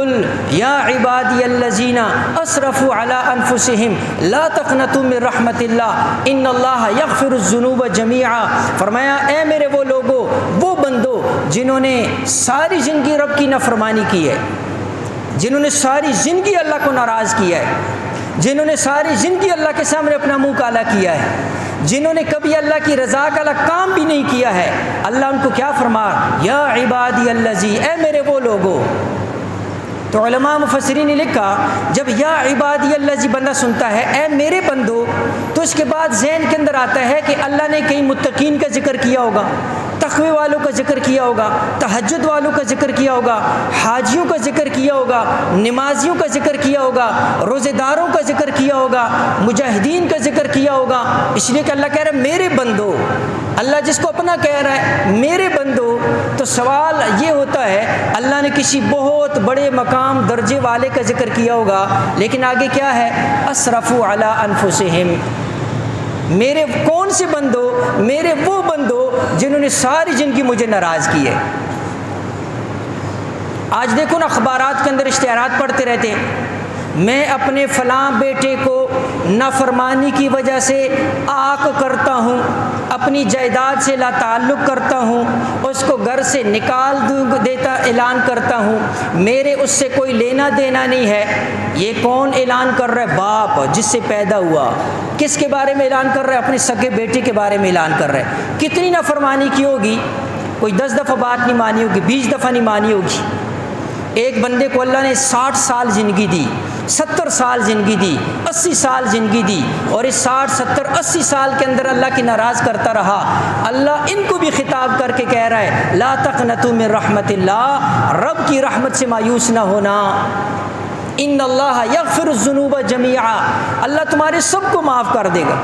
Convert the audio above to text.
قل یا عبادی الذین اسرفوا علی انفسہم لا تقنطوا من رحمت اللہ ان اللہ یغفر الذنوب جمیعا، فرمایا اے میرے وہ لوگو، وہ بندو جنہوں نے ساری زندگی رب کی نافرمانی کی ہے، جنہوں نے ساری زندگی اللہ کو ناراض کیا ہے، جنہوں نے ساری زندگی اللہ کے سامنے اپنا منہ کالا کیا ہے، جنہوں نے کبھی اللہ کی رضا کا کام بھی نہیں کیا ہے، اللہ ان کو کیا فرما، یا عبادی الذی، اے میرے وہ لوگو۔ تو علماء مفسرین نے لکھا جب یا عبادی الذی بندہ سنتا ہے اے میرے بندو، تو اس کے بعد ذہن کے اندر آتا ہے کہ اللہ نے کئی متقین کا ذکر کیا ہوگا، تقوی والوں کا ذکر کیا ہوگا، تہجد والوں کا ذکر کیا ہوگا، حاجیوں کا ذکر کیا ہوگا، نمازیوں کا ذکر کیا ہوگا، روزے داروں کا ذکر کیا ہوگا، مجاہدین کا ذکر کیا ہوگا۔ اس لیے کہ اللہ کہہ رہا ہے میرے بندو، اللہ جس کو اپنا کہہ رہا ہے میرے بندو، تو سوال یہ ہوتا ہے اللہ نے کسی بہت بڑے مقام درجے والے کا ذکر کیا ہوگا، لیکن آگے کیا ہے، اسرفوا علی انفسہم، میرے کون سے بندو، میرے وہ بندو جنہوں نے ساری زندگی مجھے ناراض کی ہے۔ آج دیکھو نا اخبارات کے اندر اشتہارات پڑھتے رہتے ہیں، میں اپنے فلاں بیٹے کو نافرمانی کی وجہ سے آق کرتا ہوں، اپنی جائیداد سے لا تعلق کرتا ہوں، اس کو گھر سے نکال دیتا اعلان کرتا ہوں، میرے اس سے کوئی لینا دینا نہیں ہے۔ یہ کون اعلان کر رہا ہے؟ باپ جس سے پیدا ہوا۔ کس کے بارے میں اعلان کر رہا ہے؟ اپنے سگے بیٹے کے بارے میں اعلان کر رہا ہے۔ کتنی نافرمانی کی ہوگی؟ کوئی 10 دفعہ بات نہیں مانی ہوگی، 20 دفعہ نہیں مانی ہوگی۔ ایک بندے کو اللہ نے 60 سال زندگی دی، 70 سال زندگی دی، 80 سال زندگی دی، اور اس 60 70 80 سال کے اندر اللہ کی ناراض کرتا رہا۔ اللہ ان کو بھی خطاب کر کے کہہ رہا ہے لا تقنطوا من رحمت اللہ، رب کی رحمت سے مایوس نہ ہونا، ان اللہ یغفر الذنوب جمیعا، اللہ تمہارے سب کو معاف کر دے گا۔